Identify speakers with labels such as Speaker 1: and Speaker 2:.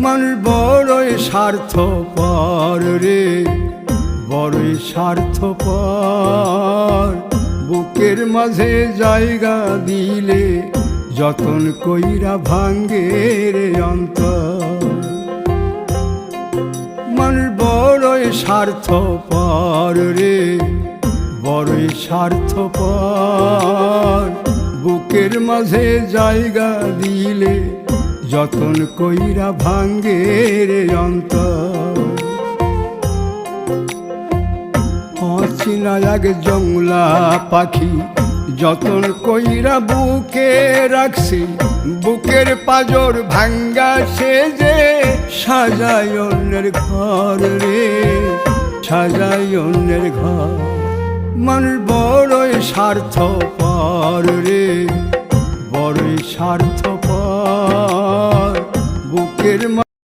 Speaker 1: মানুষ বড়ই স্বার্থপর রে, বড়ই স্বার্থপর। বুকের মাঝে জায়গা দিলে যতন কইরা ভাঙ্গে রে অন্তর। মানুষ বড়ই স্বার্থপর রে, বড়ই স্বার্থপর। বুকের মাঝে জায়গা দিলে যতন কইরা ভাঙ্গে রে অন্তর। অচিনা এক জংলা পাখি যতন কইরা বুকে রাখছি, বুকের পাজর ভাঙ্গা সে যে সাজায় অন্যের ঘর রে, সাজায় অন্যের ঘর। মানুষ বড়ই স্বার্থপর রে, বড়ই স্বার্থপর। বুকের